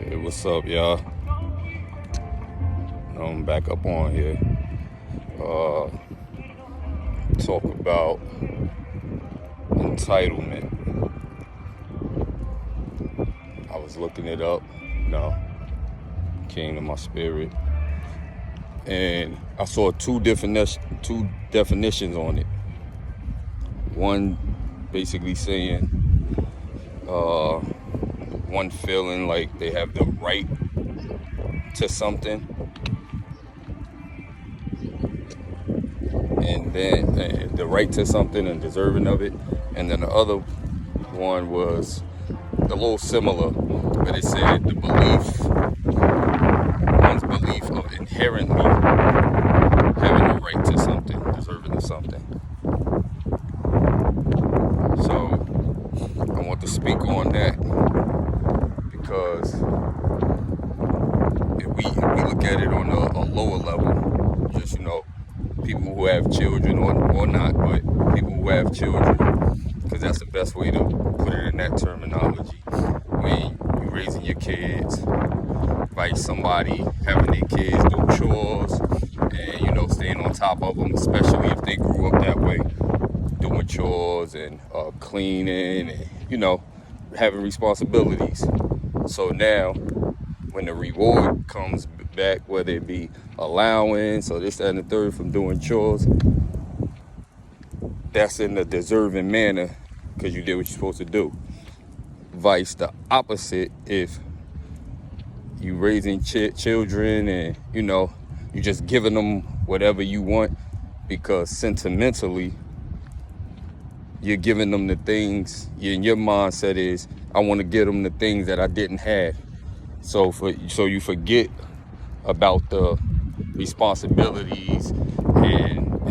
Hey, what's up, y'all? I'm back up on here. Uh, Talk about entitlement. I was looking it up. Came to my spirit, and I saw two definitions on it. One basically saying, one feeling like they have the right to something, and then the right to something and deserving of it. And then the other one was a little similar, but it said one's belief of inherently having the right to something, deserving of something. So I want to speak on that because if we look at it on a lower level, just people who have children or not, but people who have children, because that's the best way to put it in that terminology. When you're raising your kids, like somebody having their kids do chores and staying on top of them, especially if they grew up that way, doing chores and cleaning and having responsibilities. So now when the reward comes back, whether it be allowance or this, that, and the third from doing chores, that's in a deserving manner because you did what you're supposed to do. Vice the opposite, if you raising children and you just giving them whatever you want because sentimentally you're giving them the things, and your mindset is, I want to give them the things that I didn't have. So you forget about the responsibilities and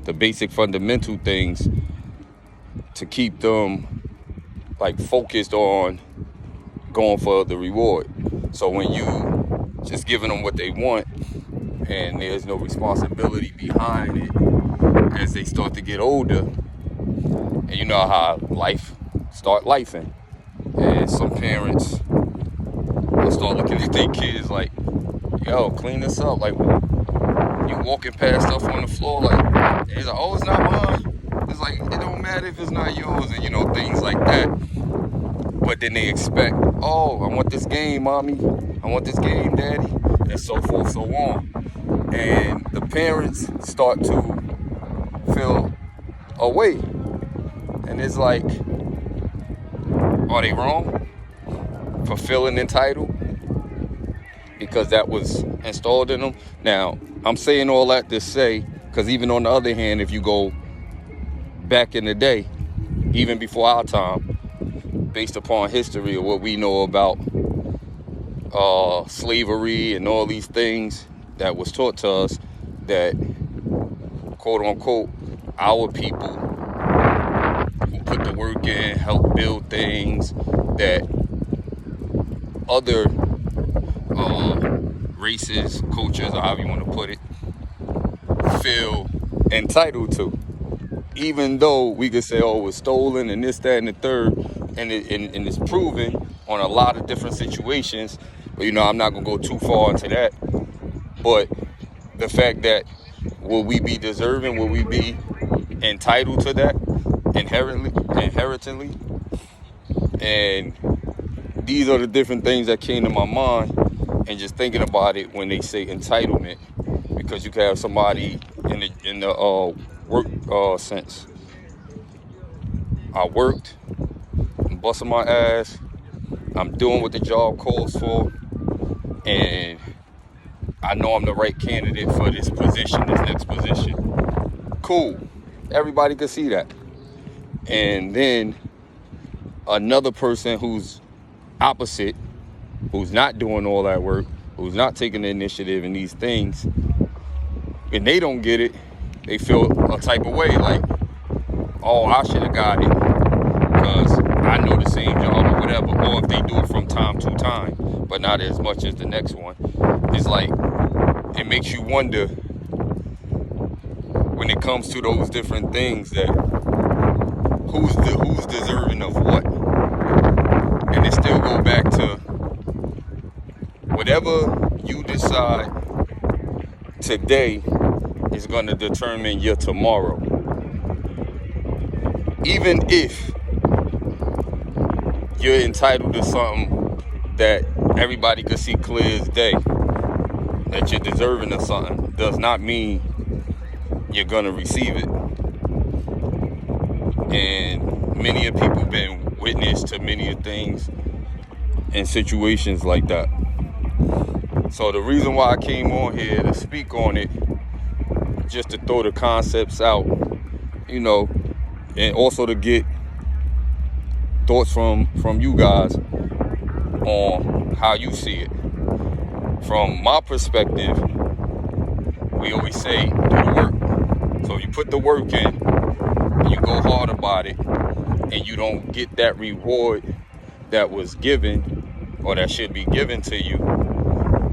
the basic fundamental things to keep them focused on going for the reward. So when you just giving them what they want and there's no responsibility behind it as they start to get older, and you know how life start lifing, and some parents will start looking at their kids like, yo, clean this up. Like, you walking past stuff on the floor, like, it's like, oh, it's not mine. It's like, it don't matter if it's not yours, and things like that. But then they expect, oh, I want this game, mommy. I want this game, daddy, and so forth, so on. And the parents start to feel away. And it's like, are they wrong for feeling entitled? Because that was installed in them. Now, I'm saying all that to say, because even on the other hand, if you go back in the day, even before our time, based upon history of what we know about slavery and all these things that was taught to us, that quote unquote our people who put the work in, help build things that other races, cultures, or however you want to put it, feel entitled to. Even though we could say, oh, it was stolen and this, that, and the third, and it's proven on a lot of different situations. But I'm not gonna go too far into that. But the fact that will we be deserving, will we be entitled to that inherently? And these are the different things that came to my mind, and just thinking about it when they say entitlement, because you can have somebody in the work sense. I worked, I'm busting my ass, I'm doing what the job calls for, and I know I'm the right candidate for this position, this next position. Cool. Everybody could see that. And then another person who's opposite, who's not doing all that work, who's not taking the initiative in these things, and they don't get it, they feel a type of way like, oh, I should have got it because I know the same job or whatever. Or if they do it from time to time, but not as much as the next one. It's like, it makes you wonder when it comes to those different things, that who's deserving of what. And it still go back whatever you decide today is going to determine your tomorrow. Even if you're entitled to something that everybody could see clear as day, that you're deserving of something, does not mean you're going to receive it. And many of people been witness to many of things in situations like that. So the reason why I came on here to speak on it, just to throw the concepts out, and also to get thoughts from you guys on how you see it. From my perspective, we always say do the work. So you put the work in, you go hard about it, and you don't get that reward that was given or that should be given to you.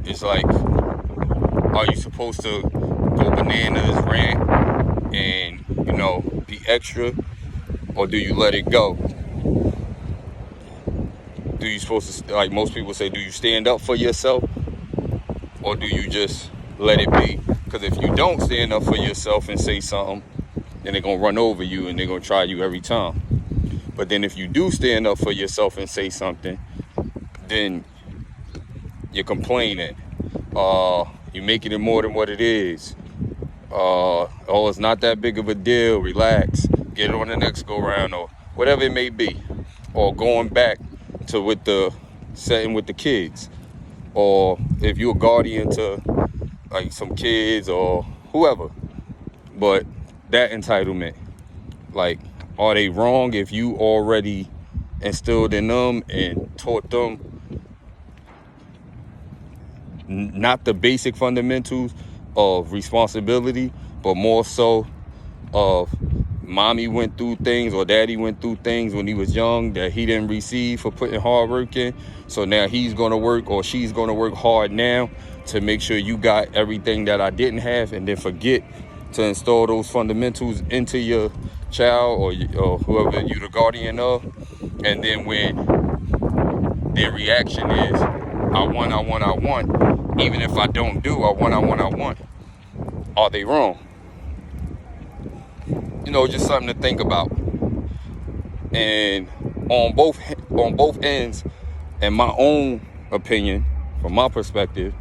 It's like, are you supposed to go bananas, rant, and be extra, or do you let it go? Do you supposed to, like most people say, do you stand up for yourself, or do you just let it be? Because if you don't stand up for yourself and say something, then they're gonna run over you and they're gonna try you every time. But then if you do stand up for yourself and say something, then you're complaining. You're making it more than what it is. It's not that big of a deal. Relax. Get it on the next go round, or whatever it may be. Or going back to with the setting with the kids. Or if you're a guardian to like some kids or whoever. But that entitlement, like, are they wrong if you already instilled in them and taught them not the basic fundamentals of responsibility, but more so of mommy went through things or daddy went through things when he was young that he didn't receive for putting hard work in. So now he's going to work, or she's going to work hard now to make sure you got everything that I didn't have, and then forget to install those fundamentals into your child or whoever you're the guardian of. And then when their reaction is, I want, even if I don't do, I want, are they wrong? Just something to think about. And on both ends, in my own opinion, from my perspective,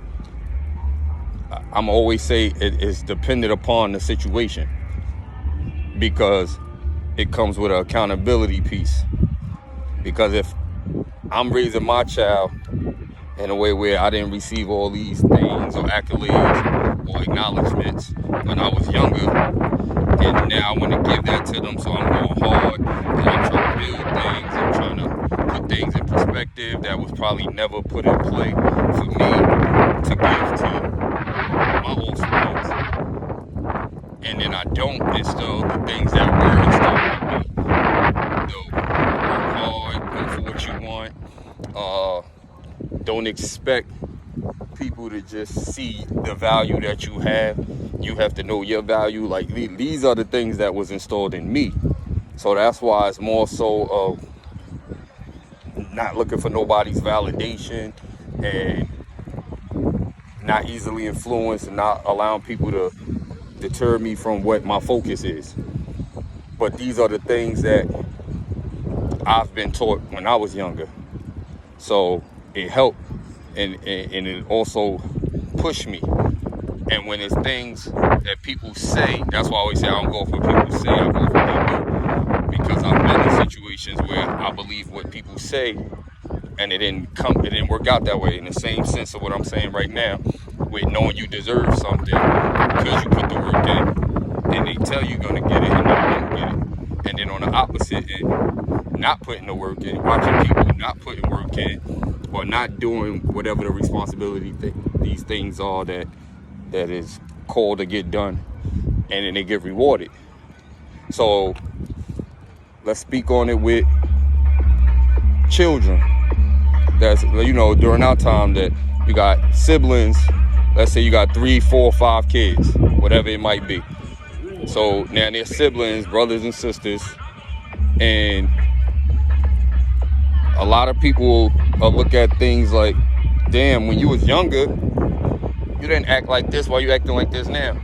I'm always say it is dependent upon the situation, because it comes with an accountability piece. Because if I'm raising my child in a way where I didn't receive all these things or accolades or acknowledgments when I was younger, and now I want to give that to them, so I'm going hard and I'm trying to build things, I'm trying to put things in perspective that was probably never put in play for me to give to my offspring. And then I don't instill the things that were instilled in me. Work hard, go for what you want. Don't expect people to just see the value that you have. You have to know your value. Like, these are the things that was installed in me. So that's why it's more so of not looking for nobody's validation and not easily influenced and not allowing people to deter me from what my focus is. But these are the things that I've been taught when I was younger. So it helped, and it also pushed me. And when it's things that people say, that's why I always say I don't go for what people say, I go for what they do. Because I've been in situations where I believe what people say, and it didn't work out that way. In the same sense of what I'm saying right now, with knowing you deserve something because you put the work in, and they tell you you're gonna get it and you don't get it. And then on the opposite end, not putting the work in, watching people not putting work in, or not doing whatever the responsibility these things are that is called to get done, and then they get rewarded. So let's speak on it with children. That's, during our time, that you got siblings. Let's say you got 3, 4, 5 kids, whatever it might be. So now they're siblings, brothers and sisters, and a lot of people look at things like, damn, when you was younger, you didn't act like this. Why you acting like this now?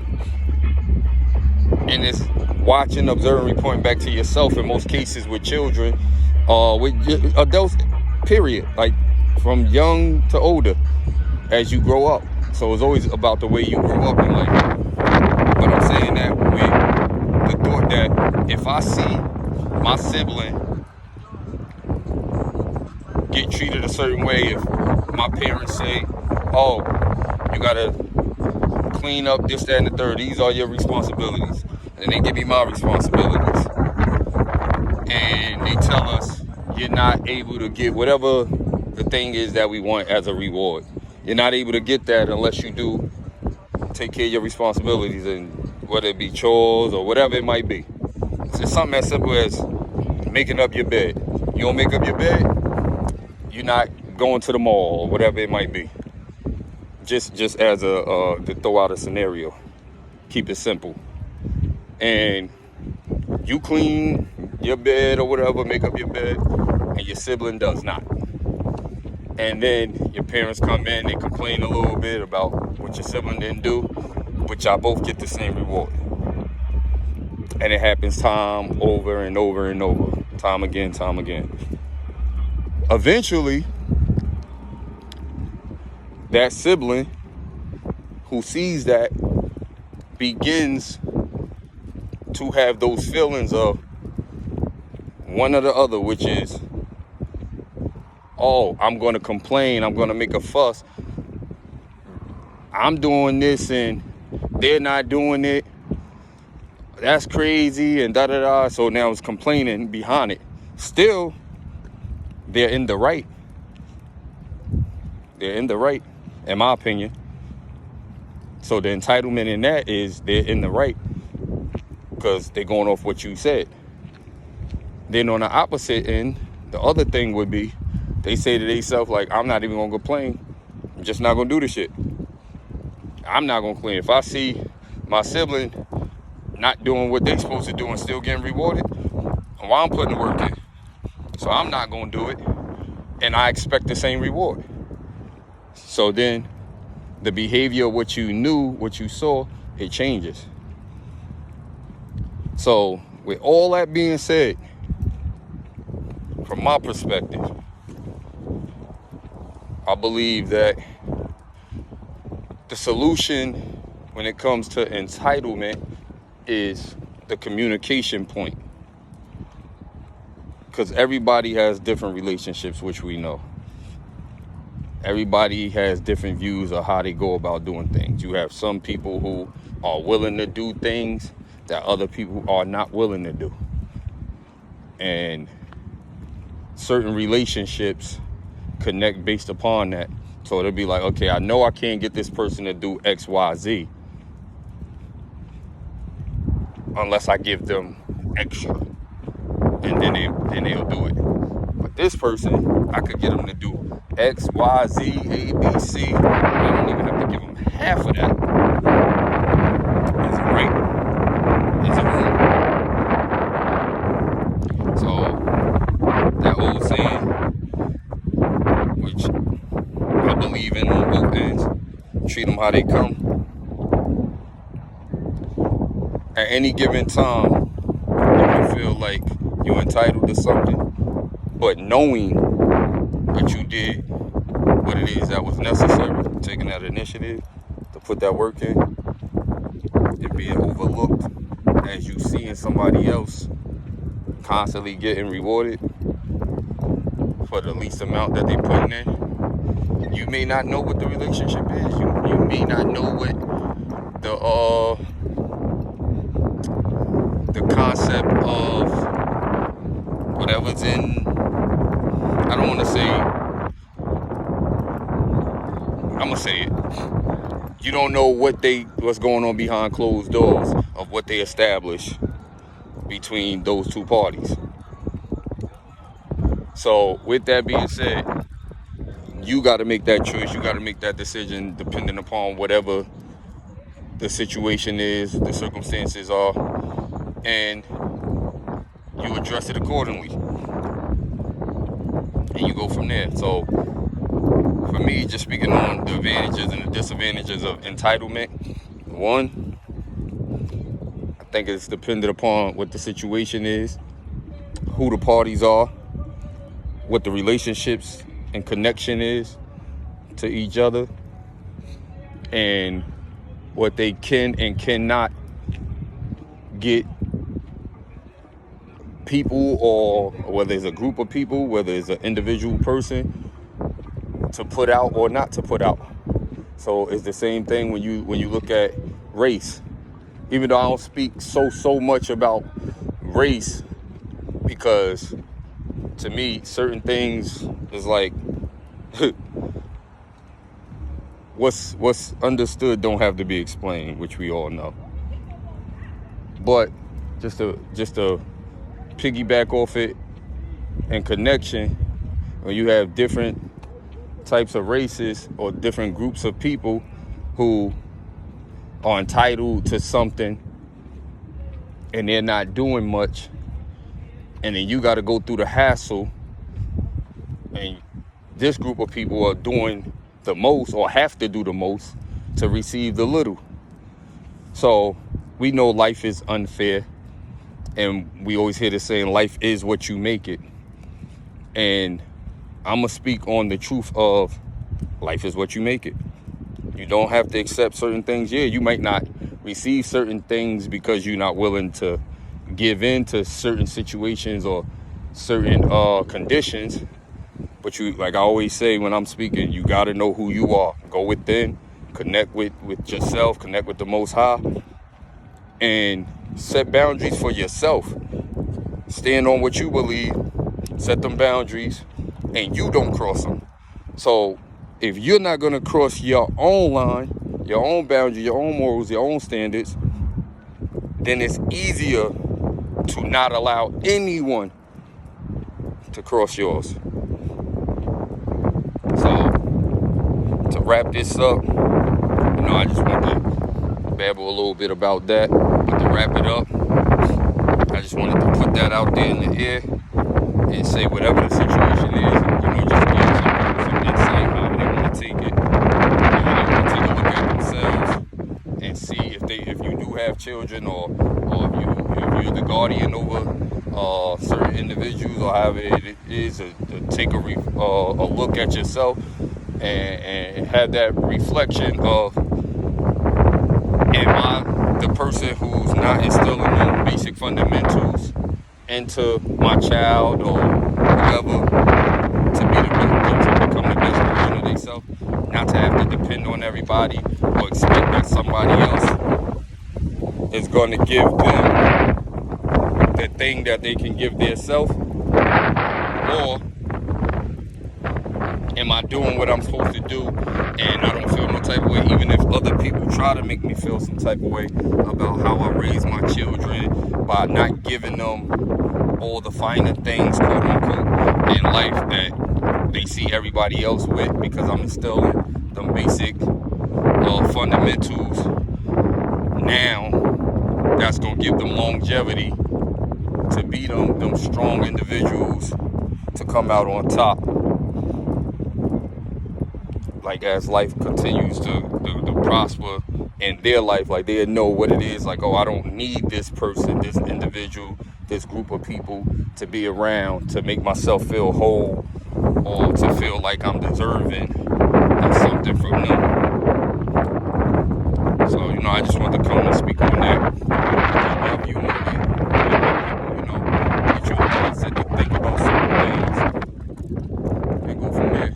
And it's watching, observing, reporting back to yourself in most cases with children, with adults, period. Like from young to older as you grow up. So it's always about the way you grew up in life. But I'm saying that with the thought that if I see my sibling get treated a certain way, if my parents say, oh, you gotta clean up this, that, and the third, these are your responsibilities, and they give me my responsibilities, and they tell us you're not able to get whatever the thing is that we want as a reward. You're not able to get that unless you do take care of your responsibilities, and whether it be chores or whatever it might be. It's just something as simple as making up your bed. You don't make up your bed, you're not going to the mall or whatever it might be. Just as to throw out a scenario. Keep it simple. And you clean your bed or whatever, make up your bed, and your sibling does not. And then your parents come in, they complain a little bit about what your sibling didn't do, but y'all both get the same reward. And it happens time over and over and over, time again. Eventually, that sibling who sees that begins to have those feelings of one or the other, which is, oh, I'm going to complain, I'm going to make a fuss. I'm doing this and they're not doing it. That's crazy and da-da-da. So now it's complaining behind it. Still, they're in the right. They're in the right, in my opinion. So the entitlement in that is they're in the right because they're going off what you said. Then on the opposite end, the other thing would be they say to themselves, like, I'm not even going to complain. I'm just not going to do the shit. I'm not going to complain. If I see my sibling not doing what they're supposed to do and still getting rewarded, well, I'm putting the work in. So I'm not going to do it. And I expect the same reward. So then the behavior of what you knew, what you saw, it changes. So with all that being said, from my perspective, I believe that the solution when it comes to entitlement is the communication point. Because everybody has different relationships, which we know. Everybody has different views of how they go about doing things. You have some people who are willing to do things that other people are not willing to do. And certain relationships connect based upon that. So it'll be like, okay, I know I can't get this person to do X, Y, Z unless I give them extra. And then they'll do it. But this person, I could get them to do X, Y, Z, A, B, C. I don't even have to give them half of that. Is it right? Is it wrong? So that old saying, which I believe in on both ends, treat them how they come. At any given time, if you feel like you're entitled to something, but knowing that you did what it is that was necessary, taking that initiative to put that work in, and being overlooked as you seeing somebody else constantly getting rewarded for the least amount that they putting in, you may not know what the relationship is. You may not know what the concept of whatever's in, I don't want to say, I'm going to say it. You don't know what's going on behind closed doors of what they establish between those two parties. So with that being said, you got to make that choice. You got to make that decision depending upon whatever the situation is, the circumstances are, and you address it accordingly. And you go from there. So for me, just speaking on the advantages and the disadvantages of entitlement, one, I think it's dependent upon what the situation is, who the parties are, what the relationships and connection is to each other, and what they can and cannot get people, or whether it's a group of people, whether it's an individual person, to put out or not to put out. So it's the same thing when you look at race. Even though I don't speak so much about race, because to me certain things is like what's understood don't have to be explained, which we all know. But just to piggyback off it and connection, when you have different types of races or different groups of people who are entitled to something and they're not doing much, and then you got to go through the hassle, and this group of people are doing the most or have to do the most to receive the little. So we know life is unfair, and we always hear the saying, life is what you make it. And I'm going to speak on the truth of life is what you make it. You don't have to accept certain things. Yeah, you might not receive certain things because you're not willing to give in to certain situations or certain conditions. But you, like I always say when I'm speaking, you got to know who you are. Go within, connect with yourself, connect with the Most High, and set boundaries for yourself. Stand on what you believe, set them boundaries, and you don't cross them. So if you're not going to cross your own line, your own boundary, your own morals, your own standards, then it's easier to not allow anyone to cross yours. So to wrap this up, I just want to babble a little bit about that. But to wrap it up, I just wanted to put that out there in the air and say whatever the situation is, just give some insight how they want to take it. They want to take a look at themselves and see if you do have children, or if you're the guardian over certain individuals, or however it is, to take a look at yourself and have that reflection of, am I the person who's not instilling those basic fundamentals into my child or whoever to become the best version of themselves, not to have to depend on everybody or expect that somebody else is going to give them the thing that they can give themselves? Or am I doing what I'm supposed to do and I don't feel no type of way, even if other people try to make me feel some type of way about how I raise my children, by not giving them all the finer things, quote unquote, in life that they see everybody else with, because I'm instilling them basic fundamentals now that's going to give them longevity to be them strong individuals to come out on top. Like as life continues to prosper in their life, like they know what it is, like, oh, I don't need this person, this individual, this group of people to be around to make myself feel whole or to feel like I'm deserving of something from them. So, I just want to come and speak on that. If you want to get your mindset to think about certain things and go from there.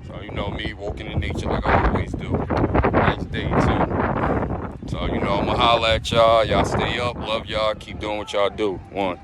So, me, walking in nature like I always do. Nice day, too. So, I'ma holla at y'all. Y'all stay up. Love y'all. Keep doing what y'all do. One.